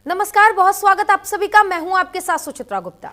नमस्कार, बहुत स्वागत आप सभी का। मैं हूं आपके साथ सुचित्रा गुप्ता।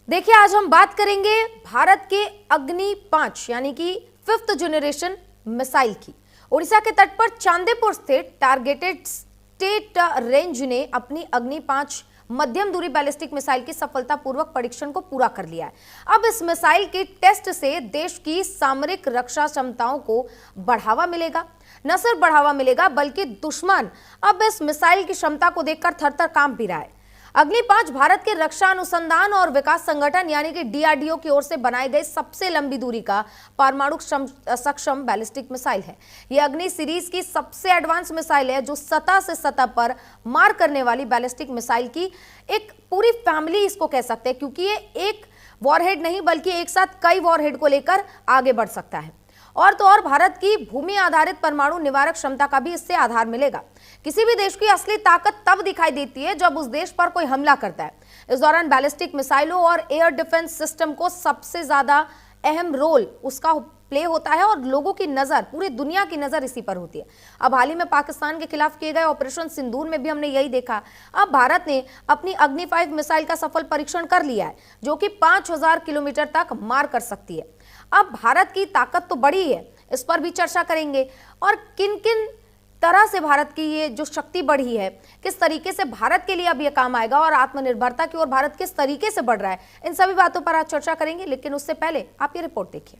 देखिए, आज हम बात करेंगे भारत के अग्नि 5 यानी कि 5th जनरेशन मिसाइल की। ओडिशा के तट पर चांदीपुर स्थित टारगेटेड स्टेट रेंज ने अपनी अग्नि 5 मध्यम दूरी बैलिस्टिक मिसाइल की सफलतापूर्वक परीक्षण को पूरा कर लिया है। अब इस मिसाइल के टेस्ट से देश की सामरिक रक्षा क्षमताओं को बढ़ावा मिलेगा। न सिर्फ बढ़ावा मिलेगा बल्कि दुश्मन अब इस मिसाइल की क्षमता को देखकर थर-थर कांप भी रहा है। अग्नि 5 भारत के रक्षा अनुसंधान और विकास संगठन यानी कि DRDO की ओर से बनाई गई सबसे लंबी दूरी का परमाणु सक्षम बैलिस्टिक मिसाइल है। यह अग्नि सीरीज की सबसे एडवांस मिसाइल है जो सतह से सतह पर मार करने वाली बैलिस्टिक मिसाइल की एक पूरी फैमिली इसको कह सकते हैं, क्योंकि ये एक वॉरहेड नहीं बल्कि एक साथ कई वॉरहेड को लेकर आगे बढ़ सकता है। और तो और भारत की भूमि आधारित परमाणु निवारक क्षमता का भी इससे आधार मिलेगा। किसी भी देश की असली ताकत तब दिखाई देती है जब उस देश पर कोई हमला करता है। इस दौरान बैलिस्टिक मिसाइलों और एयर डिफेंस सिस्टम को सबसे ज्यादा अहम रोल उसका प्ले होता है और लोगों की नजर, पूरी दुनिया की नजर इसी पर होती है। अब हाल ही में पाकिस्तान के खिलाफ किए गए ऑपरेशन सिंदूर में भी हमने यही देखा। अब भारत ने अपनी अग्नि 5 मिसाइल का सफल परीक्षण कर लिया है, जो कि 5000 किलोमीटर तक मार कर सकती है। अब भारत की ताकत तो बड़ी है, इस पर भी चर्चा करेंगे और किन किन तरह से भारत की ये जो शक्ति बढ़ी है, किस तरीके से भारत के लिए अब ये काम आएगा और आत्मनिर्भरता की ओर भारत किस तरीके से बढ़ रहा है, इन सभी बातों पर आज चर्चा करेंगे। लेकिन उससे पहले आप ये रिपोर्ट देखिए।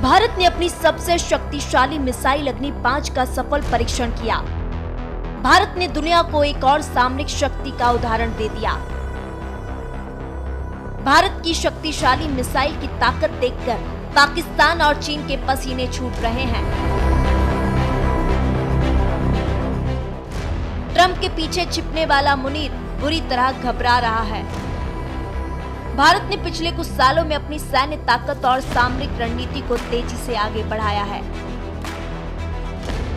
भारत ने अपनी सबसे शक्तिशाली मिसाइल अग्नि 5 का सफल परीक्षण किया। भारत ने दुनिया को एक और सामरिक शक्ति का उदाहरण दे दिया। भारत की शक्तिशाली मिसाइल की ताकत देखकर पाकिस्तान और चीन के पसीने छूट रहे हैं। ट्रंप के पीछे छिपने वाला मुनीर बुरी तरह घबरा रहा है। भारत ने पिछले कुछ सालों में अपनी सैन्य ताकत और सामरिक रणनीति को तेजी से आगे बढ़ाया है।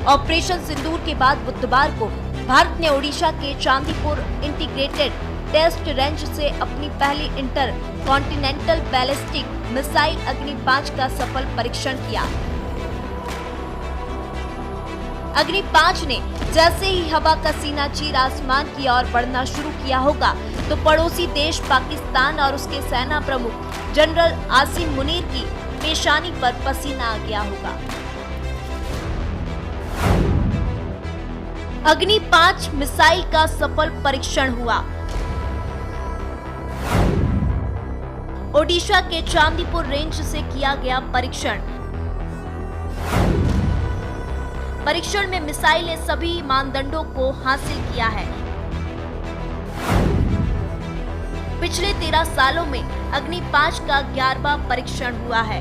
ऑपरेशन सिंदूर के बाद बुधवार को भारत ने ओडिशा के चांदीपुर इंटीग्रेटेड टेस्ट रेंज से अपनी पहली इंटर कॉन्टिनेंटल बैलिस्टिक मिसाइल अग्नि 5 का सफल परीक्षण किया। अग्नि 5 ने जैसे ही हवा का सीना चीर आसमान की ओर बढ़ना शुरू किया होगा तो पड़ोसी देश पाकिस्तान और उसके सेना प्रमुख जनरल आसिम मुनीर की पेशानी पर पसीना आ गया होगा। अग्नि 5 मिसाइल का सफल परीक्षण हुआ। ओडिशा के चांदीपुर रेंज से किया गया परीक्षण में मिसाइल ने सभी मानदंडों को हासिल किया है। पिछले 13 सालों में अग्नि 5 का 11वां परीक्षण हुआ है।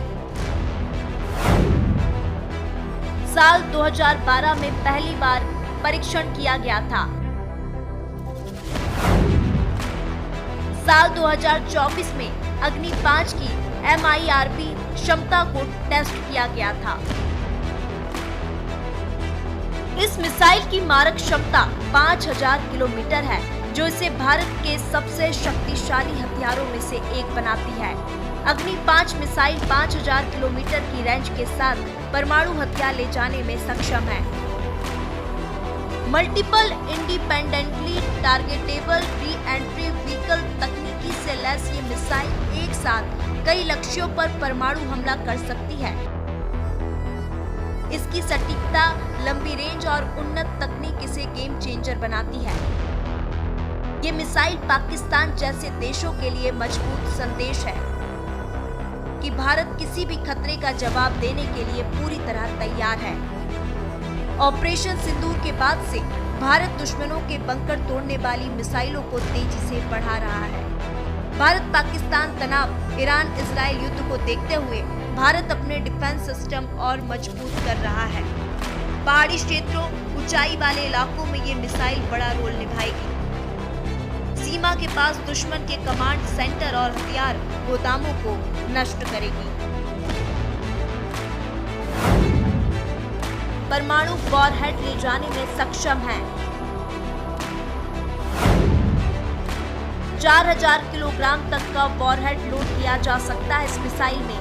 साल 2012 में पहली बार परीक्षण किया गया था। साल 2024 में अग्नि 5 की MIRV क्षमता को टेस्ट किया गया था। इस मिसाइल की मारक क्षमता 5000 किलोमीटर है, जो इसे भारत के सबसे शक्तिशाली हथियारों में से एक बनाती है। अग्नि 5 मिसाइल 5000 किलोमीटर की रेंज के साथ परमाणु हथियार ले जाने में सक्षम है। Multiple independently targetable re entry vehicle तकनीकी से लैस ये मिसाइल एक साथ कई लक्ष्यों पर परमाणु हमला कर सकती है। इसकी सटीकता, लंबी रेंज और उन्नत तकनीक इसे गेम चेंजर बनाती है। ये मिसाइल पाकिस्तान जैसे देशों के लिए मजबूत संदेश है कि भारत किसी भी खतरे का जवाब देने के लिए पूरी तरह तैयार है। ऑपरेशन सिंदूर के बाद से भारत दुश्मनों के बंकर तोड़ने वाली मिसाइलों को तेजी से बढ़ा रहा है। भारत पाकिस्तान तनाव, ईरान इजराइल युद्ध को देखते हुए भारत अपने डिफेंस सिस्टम और मजबूत कर रहा है। पहाड़ी क्षेत्रों, ऊंचाई वाले इलाकों में ये मिसाइल बड़ा रोल निभाएगी। सीमा के पास दुश्मन के कमांड सेंटर और हथियार गोदामों को नष्ट करेगी। परमाणु वॉरहेड ले जाने में सक्षम है। 4000 किलोग्राम तक का वॉरहेड लोड किया जा सकता है इस मिसाइल में।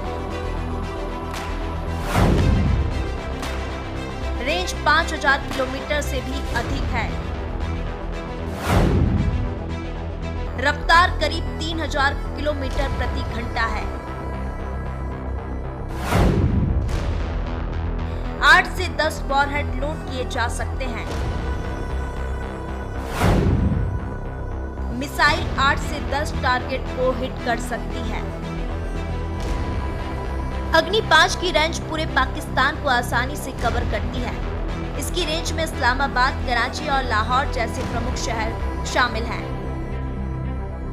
5000 किलोमीटर से भी अधिक है। रफ्तार करीब 3000 किलोमीटर प्रति घंटा है। 8 से 10 वॉरहेड लोड किए जा सकते हैं। मिसाइल 8 से 10 टारगेट को हिट कर सकती है। अग्नि 5 की रेंज पूरे पाकिस्तान को आसानी से कवर करती है। इसकी रेंज में इस्लामाबाद, कराची और लाहौर जैसे प्रमुख शहर शामिल हैं।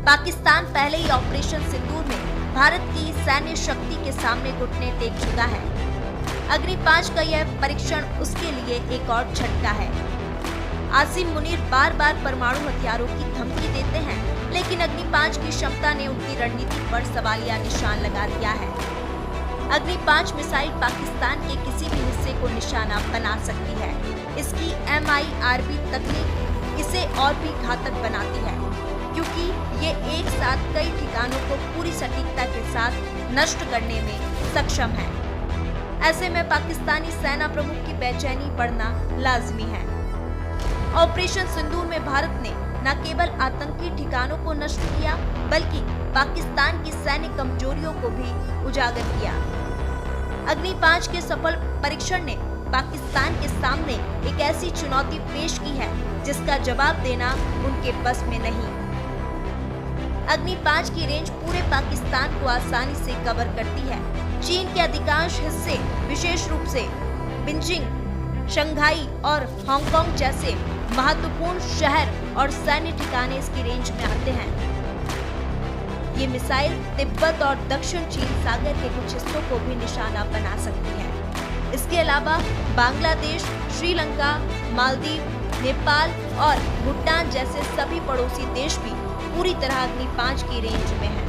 पाकिस्तान पहले ही ऑपरेशन सिंदूर में भारत की सैन्य शक्ति के सामने घुटने टेक चुका है। अग्नि 5 का यह परीक्षण उसके लिए एक और झटका है। आसिम मुनीर बार बार परमाणु हथियारों की धमकी देते हैं, लेकिन अग्नि 5 की क्षमता ने उनकी रणनीति पर सवालिया निशान लगा दिया है। अग्नि 5 मिसाइल पाकिस्तान के किसी भी हिस्से को निशाना बना सकती है। इसकी MIRV तकनीक इसे और भी घातक बनाती है, क्योंकि ये एक साथ कई ठिकानों को पूरी सटीकता के साथ नष्ट करने में सक्षम है। ऐसे में पाकिस्तानी सेना प्रमुख की बेचैनी बढ़ना लाजमी है। ऑपरेशन सिंदूर में भारत ने न केवल आतंकी ठिकानों को नष्ट किया, बल्कि पाकिस्तान की सैन्य कमजोरियों को भी उजागर किया। अग्नि 5 के सफल परीक्षण ने पाकिस्तान के सामने एक ऐसी चुनौती पेश की है जिसका जवाब देना उनके बस में नहीं। अग्नि 5 की रेंज पूरे पाकिस्तान को आसानी से कवर करती है। चीन के अधिकांश हिस्से, विशेष रूप से बीजिंग, शंघाई और हांगकांग जैसे महत्वपूर्ण शहर और सैन्य ठिकाने इसकी रेंज में आते हैं। ये मिसाइल तिब्बत और दक्षिण चीन सागर के कुछ हिस्सों को भी निशाना बना सकती है। इसके अलावा बांग्लादेश, श्रीलंका, मालदीव, नेपाल और भूटान जैसे सभी पड़ोसी देश भी पूरी तरह अग्नि 5 की रेंज में हैं।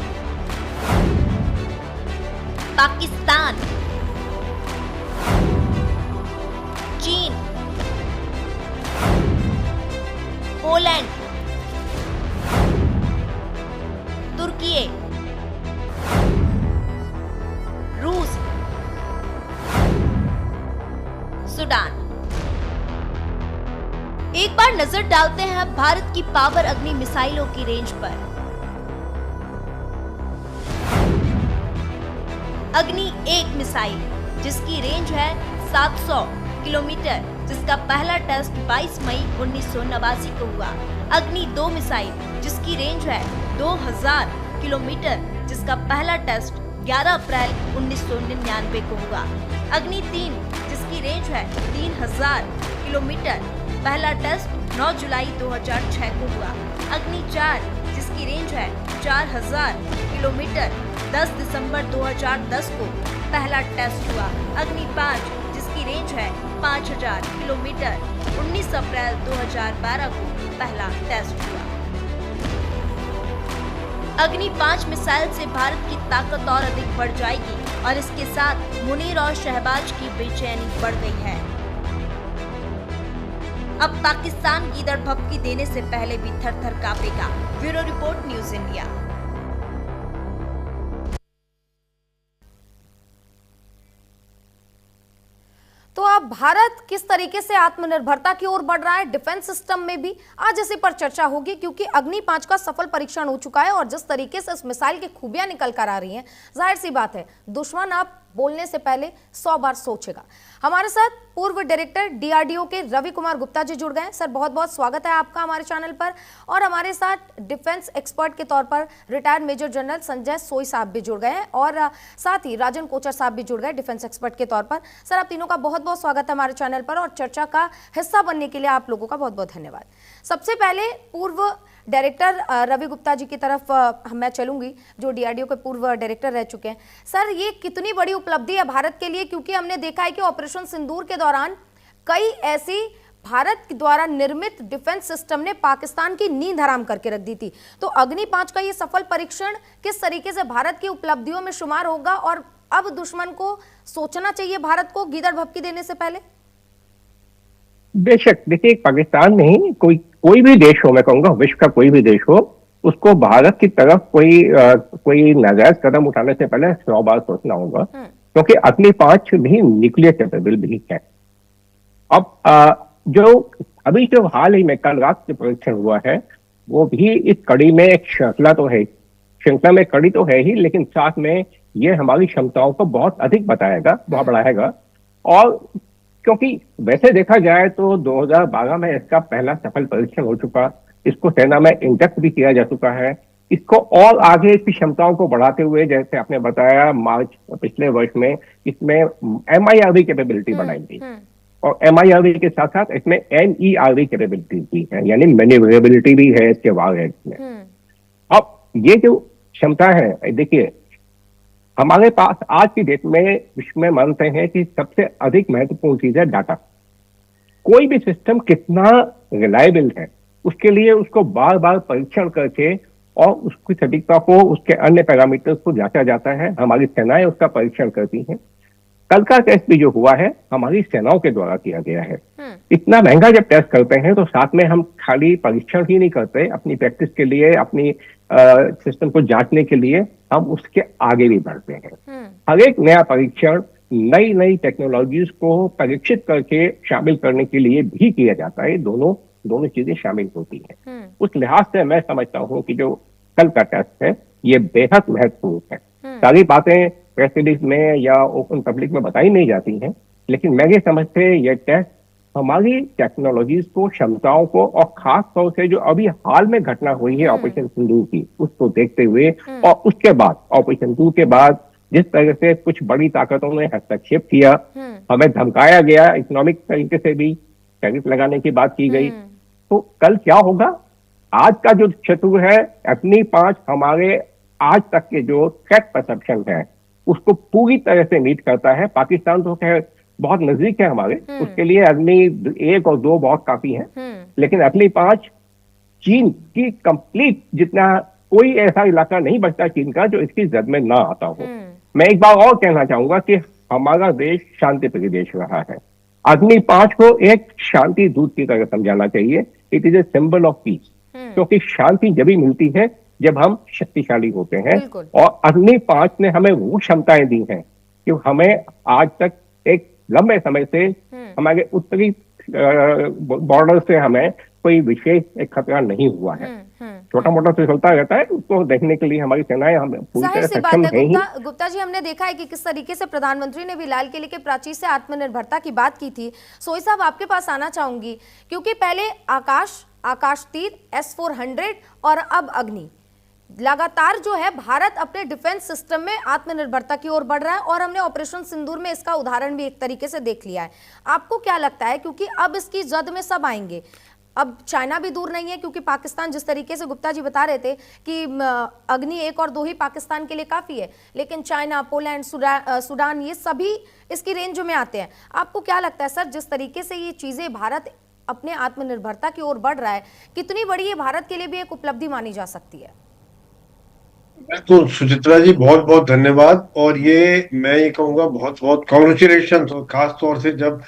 पाकिस्तान, चीन, पोलैंड, तुर्की, रूस, सूडान। एक बार नजर डालते हैं भारत की पावर अग्नि मिसाइलों की रेंज पर। अग्नि 1 मिसाइल, जिसकी रेंज है 700 किलोमीटर, जिसका पहला टेस्ट 22 मई 1989 को हुआ। अग्नि 2 मिसाइल, जिसकी रेंज है 2000 किलोमीटर, जिसका पहला टेस्ट 11 अप्रैल 1999 को हुआ। अग्नि 3, जिसकी रेंज है 3000 किलोमीटर, पहला टेस्ट 9 जुलाई 2006 को हुआ। अग्नि 4, जिसकी रेंज है 4000 किलोमीटर, 10 दिसंबर 2010 को पहला टेस्ट हुआ। अग्नि 5, जिसकी रेंज है 5000 किलोमीटर, 19 अप्रैल 2012 को पहला टेस्ट हुआ। अग्नि 5 मिसाइल से भारत की ताकत और अधिक बढ़ जाएगी और इसके साथ मुनीर और शहबाज की बेचैनी बढ़ गई है। अब पाकिस्तान गीदड़ भभकी देने से पहले भी थर-थर कांपेगा। Bureau report, news India. तो अब भारत किस तरीके से आत्मनिर्भरता की ओर बढ़ रहा है डिफेंस सिस्टम में भी, आज इसी पर चर्चा होगी, क्योंकि अग्नि 5 का सफल परीक्षण हो चुका है और जिस तरीके से इस मिसाइल की खूबियां निकल कर आ रही हैं, जाहिर सी बात है दुश्मन अब बोलने से पहले 100 बार सोचेगा। हमारे साथ पूर्व डायरेक्टर DRDO के रवि कुमार गुप्ता जी जुड़ गए। सर, बहुत बहुत स्वागत है आपका हमारे चैनल पर। और हमारे साथ डिफेंस एक्सपर्ट के तौर पर रिटायर्ड मेजर जनरल संजय सोई साहब भी जुड़ गए हैं और साथ ही राजन कोचर साहब भी जुड़ गए डिफेंस एक्सपर्ट के तौर पर। सर, आप तीनों का बहुत बहुत स्वागत है हमारे चैनल पर और चर्चा का हिस्सा बनने के लिए आप लोगों का बहुत बहुत धन्यवाद। सबसे पहले पूर्व डायरेक्टर रवि गुप्ता जी की तरफ मैं चलूंगी, जो DRDO के पूर्व डायरेक्टर रह चुके हैं। सर, ये कितनी बड़ी उपलब्धि है भारत के लिए, क्योंकि हमने देखा है कि ऑपरेशन सिंदूर के दौरान कई ऐसी भारत द्वारा निर्मित डिफेंस सिस्टम ने पाकिस्तान की नींद हराम करके रख दी थी। तो अग्नि 5 का ये सफल परीक्षण किस तरीके से भारत की उपलब्धियों में शुमार होगा और अब दुश्मन को सोचना चाहिए भारत को गीदड़ भभकी देने से पहले? बेशक, देखिए, पाकिस्तान नहीं, कोई भी देश हो, मैं कहूंगा विश्व का कोई भी देश हो, उसको भारत की तरफ कोई नाजायज कदम उठाने से पहले 100 बार सोचना होगा, क्योंकि अग्नि 5 भी न्यूक्लियर कैपेबल भी है अब जो अभी जो हाल ही में कल रात जो परीक्षण हुआ है, वो भी इस कड़ी में एक श्रृंखला तो है, श्रृंखला में कड़ी तो है ही, लेकिन साथ में ये हमारी क्षमताओं को बहुत अधिक बताएगा, बहुत बढ़ाएगा। और क्योंकि वैसे देखा जाए तो 2012 में इसका पहला सफल परीक्षण हो चुका, इसको सेना में इंडक्ट भी किया जा चुका है। इसको और आगे इसकी क्षमताओं को बढ़ाते हुए, जैसे आपने बताया, मार्च पिछले वर्ष में इसमें MIRV कैपेबिलिटी बढ़ाई गई, और MIRV के साथ साथ इसमें MERV कैपेबिलिटी भी है, यानी मैन्यूवरेबिलिटी भी है इसके वारहेड्स में। अब ये जो क्षमता है, देखिए हमारे पास आज की डेट में विश्व में मानते हैं कि सबसे अधिक महत्वपूर्ण चीज है डाटा। कोई भी सिस्टम कितना रिलायबल है, उसके लिए उसको बार बार परीक्षण करके और उसकी सटीकता को, उसके अन्य पैरामीटर्स को जांचा जाता है। हमारी सेनाएं उसका परीक्षण करती हैं। कल का टेस्ट भी जो हुआ है हमारी सेनाओं के द्वारा किया गया है। इतना महंगा जब टेस्ट करते हैं तो साथ में हम खाली परीक्षण ही नहीं करते, अपनी प्रैक्टिस के लिए, अपनी सिस्टम को जांचने के लिए हम उसके आगे भी बढ़ते हैं। हर एक नया परीक्षण नई नई टेक्नोलॉजीज को परीक्षित करके शामिल करने के लिए भी किया जाता है। दोनों चीजें शामिल होती हैं। उस लिहाज से मैं समझता हूं कि जो कल का टेस्ट है ये बेहद महत्वपूर्ण है। सारी बातें प्रेस रिलीज में या ओपन पब्लिक में बताई नहीं जाती हैं, लेकिन मैं ये समझते ये टेस्ट हमारी टेक्नोलॉजीज को, क्षमताओं को, और खास तौर से जो अभी हाल में घटना हुई है ऑपरेशन सिंदूर की, उसको देखते हुए, और उसके बाद ऑपरेशन सिंदूर के बाद जिस तरह से कुछ बड़ी ताकतों ने हस्तक्षेप किया, हमें धमकाया गया, इकोनॉमिक तरीके से भी टैरिफ लगाने की बात की गई, तो कल क्या होगा? आज का जो शत्रु है अपनी 5 हमारे आज तक के जो थ्रेट परसेप्शन है उसको पूरी तरह से मीट करता है। पाकिस्तान तो खैर बहुत नजदीक है हमारे, उसके लिए अग्नि 1 और 2 बहुत काफी है, लेकिन अगली 5 चीन की कंप्लीट, जितना कोई ऐसा इलाका नहीं बचता चीन का जो इसकी जद में ना आता हो। मैं एक बार और कहना चाहूंगा कि हमारा देश शांति प्रिय देश रहा है। अग्नि 5 को एक शांति दूत की तरह समझाना चाहिए। It is a symbol of peace, क्योंकि शांति जब ही मिलती है जब हम शक्तिशाली होते हैं, और अग्नि 5 ने हमें वो क्षमताएं दी हैं कि हमें आज तक एक लंबे समय से हमारे उत्तरी बॉर्डर से हमें कोई विशेष एक खतरा नहीं हुआ है। छोटा मोटा तो चलता रहता है, उसको देखने के लिए हमारी सेनाएं हम पूरी तरह सक्षम है ही। गुप्ता जी, हमने देखा है कि किस तरीके से प्रधानमंत्री ने भी लाल किले के प्राचीर से आत्मनिर्भरता की बात की थी। सोई साहब, आपके पास आना चाहूंगी, क्योंकि पहले आकाश तीर S-400 और अब अग्नि, लगातार जो है भारत अपने डिफेंस सिस्टम में आत्मनिर्भरता की ओर बढ़ रहा है, और हमने ऑपरेशन सिंदूर में इसका उदाहरण भी एक तरीके से देख लिया है। आपको क्या लगता है, क्योंकि अब इसकी जद में सब आएंगे, अब चाइना भी दूर नहीं है, क्योंकि पाकिस्तान, जिस तरीके से गुप्ता जी बता रहे थे कि अग्नि 1 और 2 ही पाकिस्तान के लिए काफी है, लेकिन चाइना, पोलैंड, सूडान, ये सभी इसकी रेंज में आते हैं। आपको क्या लगता है सर, जिस तरीके से ये चीजें भारत अपने आत्मनिर्भरता की ओर बढ़ रहा है, कितनी बड़ी ये भारत के लिए भी एक उपलब्धि मानी जा सकती है? तो सुचित्रा जी, बहुत बहुत धन्यवाद। और ये मैं ये कहूँगा बहुत बहुत कॉन्ग्रेचुलेशन, और खास तौर से जब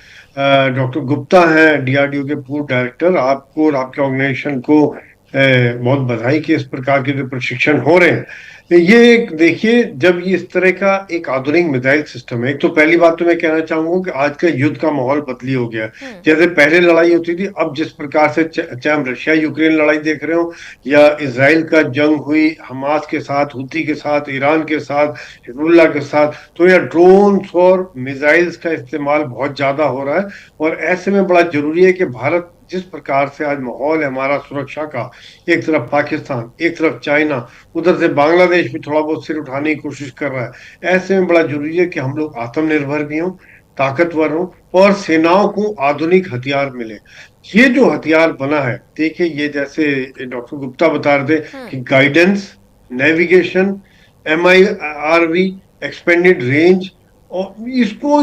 डॉक्टर गुप्ता हैं, DRDO के पूर्व डायरेक्टर, आपको और आपके ऑर्गेनाइजेशन को बहुत बधाई कि इस प्रकार के जो प्रशिक्षण हो रहे हैं। ये देखिए, जब ये इस तरह का एक आधुनिक मिसाइल सिस्टम है, एक तो पहली बात तो मैं कहना चाहूंगा कि आज का युद्ध का माहौल बदली हो गया। जैसे पहले लड़ाई होती थी, अब जिस प्रकार से चाहे हम रशिया यूक्रेन लड़ाई देख रहे हो, या इजराइल का जंग हुई हमास के साथ, हुती के साथ, ईरान के साथ, हिजबुल्ला के साथ, तो यह ड्रोन्स और मिसाइल्स का इस्तेमाल बहुत ज्यादा हो रहा है। और ऐसे में बड़ा जरूरी है कि भारत, जिस प्रकार से आज माहौल है हमारा सुरक्षा का, एक तरफ पाकिस्तान, एक तरफ चाइना, उधर से बांग्लादेश भी थोड़ा बहुत सिर उठाने की कोशिश कर रहा है, ऐसे में बड़ा जरूरी है कि हम लोग आत्मनिर्भर भी हों, ताकतवर हों, और सेनाओं को आधुनिक हथियार मिले। ये जो हथियार बना है, देखिए, ये जैसे डॉक्टर गुप्ता बता रहे थे कि guidance, navigation, MIRV, expanded range, और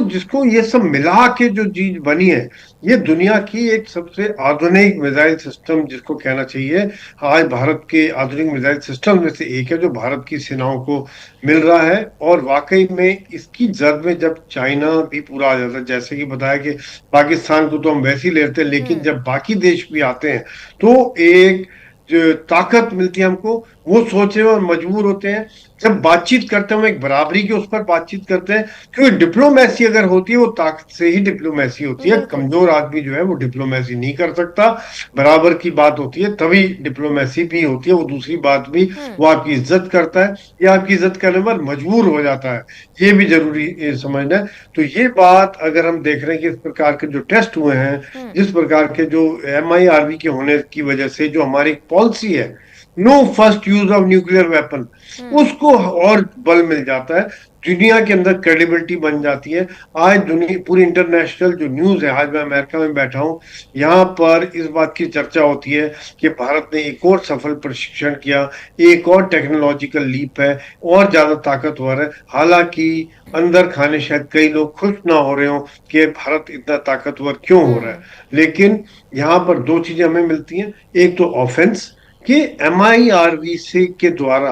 जिसको ये सब मिला के जो चीज बनी है, ये दुनिया की एक सबसे आधुनिक मिसाइल सिस्टम जिसको कहना चाहिए, आज भारत के आधुनिक मिसाइल सिस्टम में से एक है, जो भारत की सेनाओं को मिल रहा है। और वाकई में इसकी जद में जब चाइना भी पूरा आ जाता है, जैसे कि बताया कि पाकिस्तान को तो हम वैसे ही लेते हैं, लेकिन जब बाकी देश भी आते हैं तो एक जो ताकत मिलती है हमको, वो सोचे और मजबूर होते हैं। जब बातचीत करते हैं हम एक बराबरी के उस पर बातचीत करते हैं, क्योंकि डिप्लोमेसी अगर होती है वो ताकत से ही डिप्लोमेसी होती है। बिल्कुल। कमजोर आदमी जो है वो डिप्लोमेसी नहीं कर सकता। बराबर की बात होती है तभी डिप्लोमेसी भी होती है। वो दूसरी बात भी, वो आपकी इज्जत करता है या आपकी इज्जत करने पर मजबूर हो जाता है, ये भी जरूरी समझना है। तो ये बात अगर हम देख रहे हैं कि इस प्रकार के जो टेस्ट हुए हैं, जिस प्रकार के जो MIRV के होने की वजह से जो हमारी पॉलिसी है, no first use of nuclear weapon, उसको और बल मिल जाता है। दुनिया के अंदर क्रेडिबिलिटी बन जाती है। आज दुनिया पूरी इंटरनेशनल जो न्यूज है, आज मैं अमेरिका में बैठा हूं, यहाँ पर इस बात की चर्चा होती है कि भारत ने एक और सफल प्रशिक्षण किया, एक और टेक्नोलॉजिकल लीप है, और ज्यादा ताकतवर है। हालांकि अंदर खाने शायद कई लोग खुश ना हो रहे हो कि भारत इतना ताकतवर क्यों हो रहा है, लेकिन यहाँ पर दो चीजें हमें मिलती हैं। एक तो ऑफेंस कि MIRV से के द्वारा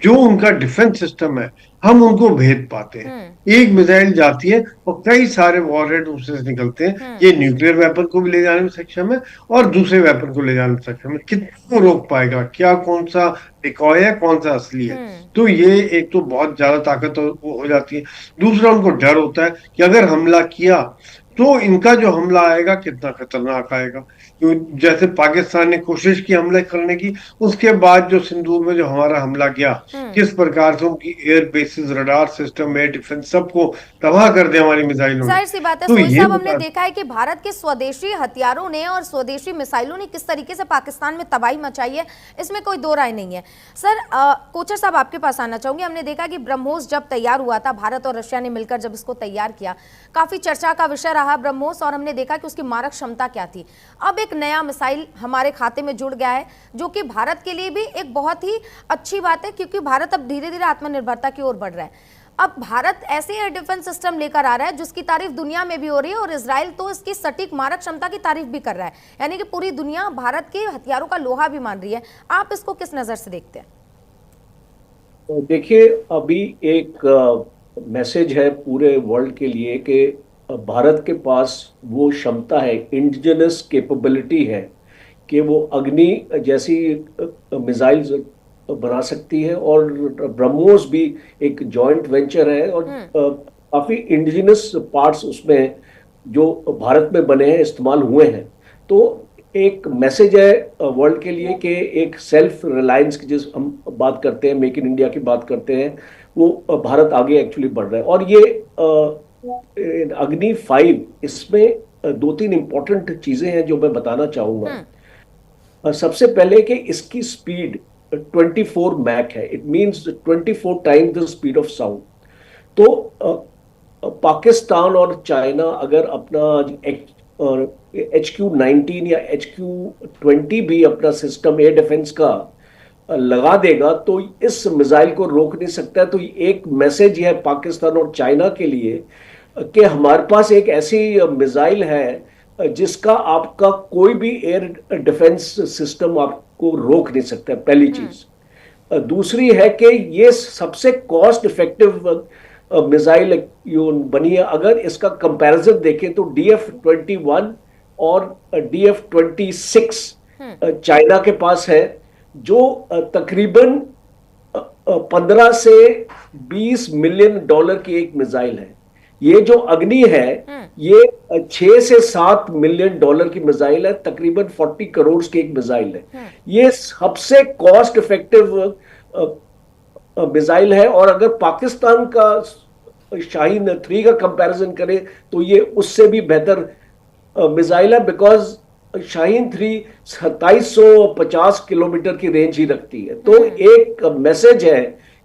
जो उनका डिफेंस सिस्टम है, हम उनको भेद पाते हैं। एक मिसाइल जाती है और कई सारे वॉरहेड उससे निकलते हैं। ये न्यूक्लियर वेपन को भी ले जाने में सक्षम है और दूसरे वेपन को ले जाने में सक्षम है। कितना रोक पाएगा, क्या कौन सा डिकॉय है, कौन सा असली है। तो ये एक तो बहुत ज्यादा ताकत हो जाती है। दूसरा, उनको डर होता है कि अगर हमला किया तो इनका जो हमला आएगा कितना खतरनाक आएगा। जैसे पाकिस्तान ने कोशिश की हमले करने की, उसके बाद जो सिंदूर में जो हमारा हमला गया, किस प्रकार से उनकी air bases, radar system, air defence सबको तबाह कर दिया हमारी मिसाइलों ने। जाहिर सी बात है तो सोई ये साहब, हमने देखा है कि भारत के स्वदेशी हथियारों ने और स्वदेशी मिसाइलों ने किस तरीके से पाकिस्तान में तबाही मचाई है, इसमें कोई दो राय नहीं है। सर, कोचर साहब आपके पास आना चाहूंगी। हमने देखा कि ब्रह्मोस जब तैयार हुआ था, भारत और रशिया ने मिलकर जब इसको तैयार किया, काफी चर्चा का विषय रहा ब्रह्मोस, और हमने देखा कि उसकी मारक क्षमता क्या थी। अब एक नया मिसाइल हमारे खाते में जुड़ गया है, जो कि भारत के लिए भी एक बहुत ही अच्छी बात है, क्योंकि भारत अब धीरे धीरे आत्मनिर्भरता की ओर बढ़ रहा है। अब भारत ऐसे एयर डिफेंस सिस्टम लेकर आ रहा है जिसकी तारीफ दुनिया में भी हो रही है, और इजराइल तो इसकी सटीक मारक क्षमता की तारीफ भी कर रहा है। यानी कि पूरी दुनिया भारत के हथियारों का लोहा भी मान रही है। आप इसको किस नजर से देखते हैं? तो देखिए, अभी एक मैसेज है पूरे वर्ल्ड के लिए कि भारत के पास वो क्षमता है, इंडिजिनस कैपेबिलिटी है कि वो अग्नि जैसी मिसाइल्स बना सकती है, और ब्रह्मोस भी एक जॉइंट वेंचर है, और काफी इंडिजिनस पार्ट्स उसमें जो भारत में बने हैं, इस्तेमाल हुए हैं। तो एक मैसेज है वर्ल्ड के लिए कि एक सेल्फ रिलायंस की जिस हम बात करते हैं, मेक इन इंडिया की बात करते हैं, वो भारत आगे एक्चुअली बढ़ रहा है। और ये अग्नि 5, इसमें दो तीन इंपॉर्टेंट चीजें हैं जो मैं बताना चाहूंगा। सबसे पहले कि इसकी स्पीड 24 मैक है, it means 24 times the speed of sound. तो पाकिस्तान और चाइना अगर अपना HQ-19 या HQ-20 भी अपना सिस्टम एयर डिफेंस का लगा देगा तो इस मिसाइल को रोक नहीं सकता। तो एक मैसेज है पाकिस्तान और चाइना के लिए कि हमारे पास एक ऐसी मिसाइल है जिसका आपका कोई भी एयर डिफेंस सिस्टम आपको रोक नहीं सकता, पहली चीज। दूसरी है कि ये सबसे कॉस्ट इफेक्टिव मिसाइल बनी है। अगर इसका कंपैरिजन देखें तो DF-21 और DF-26 चाइना के पास है, जो तकरीबन 15 से 20 मिलियन डॉलर की एक मिसाइल है। ये जो अग्नि है ये 6 से 7 मिलियन डॉलर की मिसाइल है, तकरीबन 40 करोड़ की एक मिसाइल है। ये सबसे कॉस्ट इफेक्टिव मिसाइल है। और अगर पाकिस्तान का शाहीन 3 का कंपैरिजन करें तो ये उससे भी बेहतर मिसाइल है, बिकॉज शाहीन 3 2750 किलोमीटर की रेंज ही रखती है। तो एक मैसेज है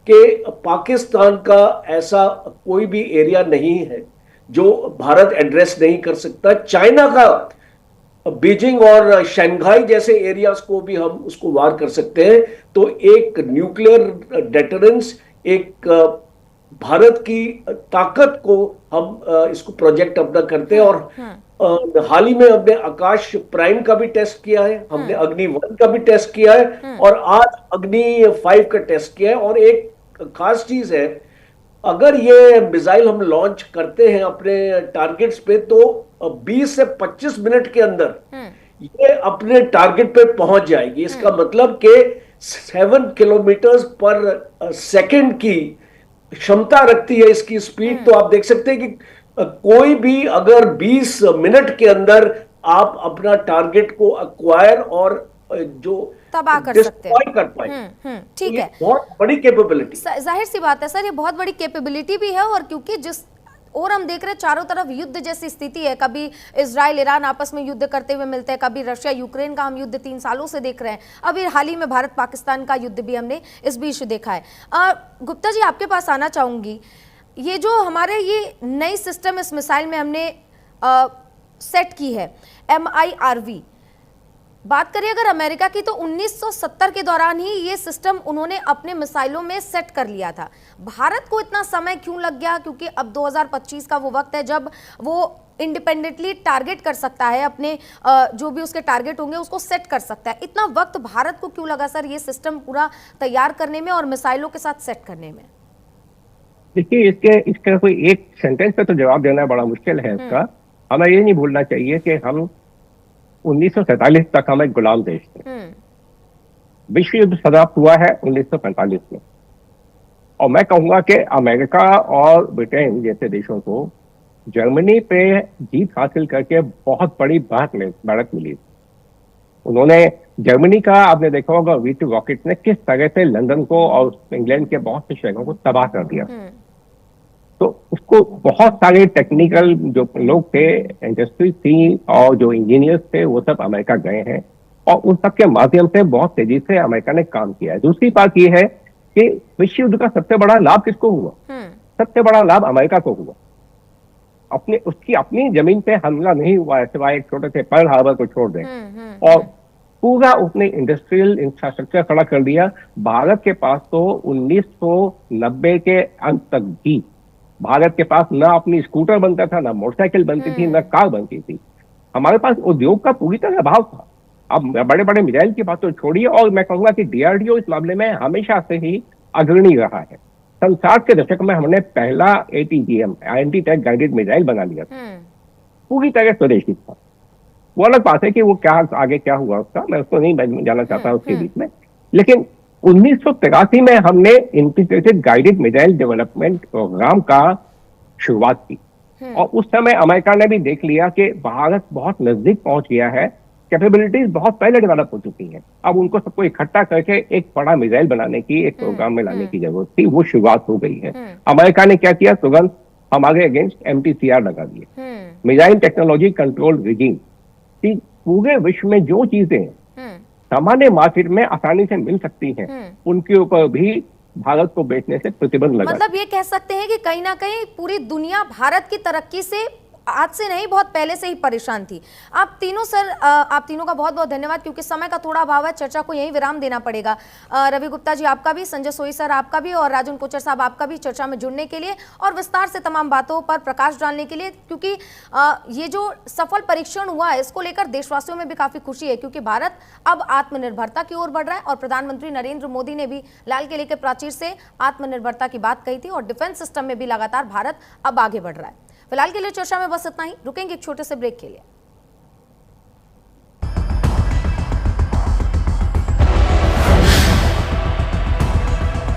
कि पाकिस्तान का ऐसा कोई भी एरिया नहीं है जो भारत एड्रेस नहीं कर सकता। चाइना का बीजिंग और शंघाई जैसे एरियाज को भी हम उसको वार कर सकते हैं। तो एक न्यूक्लियर डेटरेंस, एक भारत की ताकत को हम इसको प्रोजेक्ट अपना करते हैं। और हाल ही में हमने आकाश प्राइम का भी टेस्ट किया है, हमने अग्नि 1 का भी टेस्ट किया है, और आज अग्नि 5 का टेस्ट किया है। और एक खास चीज है, अगर ये मिसाइल हम लॉन्च करते हैं अपने टारगेट्स पे तो 20 से 25 मिनट के अंदर ये अपने टारगेट पे पहुंच जाएगी। इसका मतलब कि 7 किलोमीटर पर सेकंड की क्षमता रखती है इसकी स्पीड। तो आप देख सकते हैं कि कोई भी अगर 20 मिनट के अंदर आप अपना टारगेट को अक्वायर और जो तबाह कर सकते हैं, डिस्ट्रॉय कर पाए। ठीक ये है, बहुत बड़ी कैपेबिलिटी। जाहिर सी बात है सर, ये बहुत बड़ी कैपेबिलिटी भी है। और क्योंकि जिस और हम देख रहे हैं चारों तरफ युद्ध जैसी स्थिति है, कभी इजराइल ईरान आपस में युद्ध करते हुए मिलते हैं, कभी रशिया यूक्रेन का हम युद्ध 3 सालों से देख रहे हैं, अभी हाल ही में भारत पाकिस्तान का युद्ध भी हमने इस बीच देखा है। गुप्ता जी आपके पास आना चाहूंगी, ये जो हमारे ये नई सिस्टम इस मिसाइल में हमने सेट की है MIRV, बात करें अगर अमेरिका की तो 1970 के दौरान ही ये सिस्टम उन्होंने अपने मिसाइलों में सेट कर लिया था। भारत को इतना समय क्यों लग गया? क्योंकि अब 2025 का वो वक्त है जब वो इंडिपेंडेंटली टारगेट कर सकता है, अपने जो भी उसके टारगेट होंगे उसको सेट कर सकता है। इतना वक्त भारत को क्यों लगा सर ये सिस्टम पूरा तैयार करने में और मिसाइलों के साथ सेट करने में? देखिए, इसका कोई एक सेंटेंस पे तो जवाब देना बड़ा मुश्किल है इसका। हमें ये नहीं भूलना चाहिए कि हम 1947 तक हम एक गुलाम देश थे। विश्व युद्ध समाप्त हुआ है 1945 में, और मैं कहूंगा कि अमेरिका और ब्रिटेन जैसे देशों को जर्मनी पे जीत हासिल करके बहुत बड़ी बढ़त मिली। उन्होंने जर्मनी का, आपने देखा होगा, V2 रॉकेट ने किस तरह से लंदन को और इंग्लैंड के बहुत से शहरों को तबाह कर दिया। तो उसको बहुत सारे टेक्निकल जो लोग थे, इंडस्ट्री थी और जो इंजीनियर्स थे, वो सब अमेरिका गए हैं और उन सब के माध्यम से बहुत तेजी से अमेरिका ने काम किया है। दूसरी बात ये है कि विश्व युद्ध का सबसे बड़ा लाभ किसको हुआ? सबसे बड़ा लाभ अमेरिका को हुआ। उसकी अपनी जमीन पे हमला नहीं हुआ है, सिवाय एक छोटे से पर्ल हार्बर को छोड़ दें, और पूरा उसने इंडस्ट्रियल इंफ्रास्ट्रक्चर खड़ा कर दिया। भारत के पास तो 1990 के अंत तक भी भारत के पास ना अपनी स्कूटर बनता था, ना मोटरसाइकिल बनती थी, ना कार बनती थी। हमारे पास उद्योग का पूरी तरह अभाव था। अब बड़े बड़े मिसाइल की बात तो छोड़िए, और मैं कहूंगा कि DRDO इस मामले में हमेशा से ही अग्रणी रहा है। संसार के दशक में हमने पहला ATGM anti tank guided missile बना लिया था, पूरी तरह स्वदेशी था। वो अलग बात है कि वो क्या आगे क्या हुआ उसका, मैं उसको नहीं जाना चाहता उसके बीच में। लेकिन 1983 में हमने integrated guided missile development programme का शुरुआत की, और उस समय अमेरिका ने भी देख लिया कि भारत बहुत नजदीक पहुंच गया है, कैपेबिलिटीज बहुत पहले डेवलप हो चुकी हैं। अब उनको सबको इकट्ठा करके एक बड़ा मिसाइल बनाने की, एक प्रोग्राम में लाने की जरूरत थी। वो शुरुआत हो गई है। अमेरिका ने क्या किया, तुरंत हमारे अगेंस्ट MTCR लगा दिए, मिसाइल टेक्नोलॉजी कंट्रोल रिजीम। पूरे विश्व में जो चीजें सामान्य मार्केट में आसानी से मिल सकती हैं, उनके ऊपर भी भारत को बेचने से प्रतिबंध लगा। मतलब ये कह सकते हैं कि कहीं ना कहीं पूरी दुनिया भारत की तरक्की से आज से नहीं, बहुत पहले से ही परेशान थी। आप तीनों सर, आप तीनों का बहुत बहुत धन्यवाद, क्योंकि समय का थोड़ा अभाव है, चर्चा को यहीं विराम देना पड़ेगा। रवि गुप्ता जी आपका भी, संजय सोई सर आपका भी, और राजन कोचर साहब आपका भी चर्चा में जुड़ने के लिए और विस्तार से तमाम बातों पर प्रकाश डालने के लिए, क्योंकि ये जो सफल परीक्षण हुआ है इसको लेकर देशवासियों में भी काफी खुशी है, क्योंकि भारत अब आत्मनिर्भरता की ओर बढ़ रहा है। और प्रधानमंत्री नरेंद्र मोदी ने भी लाल किले के प्राचीर से आत्मनिर्भरता की बात कही थी, और डिफेंस सिस्टम में भी लगातार भारत अब आगे बढ़ रहा है। फिलहाल के लिए चर्चा में बस इतना ही, रुकेंगे एक छोटे से ब्रेक के लिए।